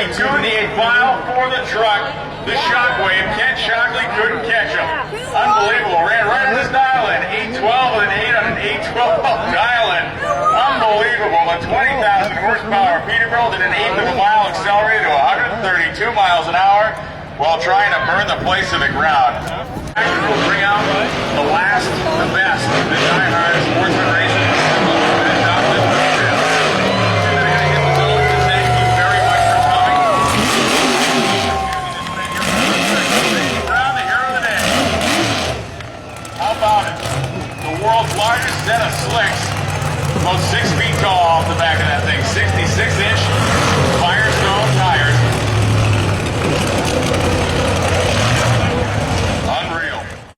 32.8 mile for the truck. The Shockwave. Ken Shockley couldn't catch him. Unbelievable. Ran right on this dial in. 812 with an 8 on an 812 dial in. Unbelievable. A 20,000 horsepower Peterbilt did an eighth of a mile accelerated to 132 miles an hour while trying to burn the place to the ground. We'll bring out the last, the best, the die-hard sportsman racing. World's largest set of slicks, about 6 feet tall off the back of that thing.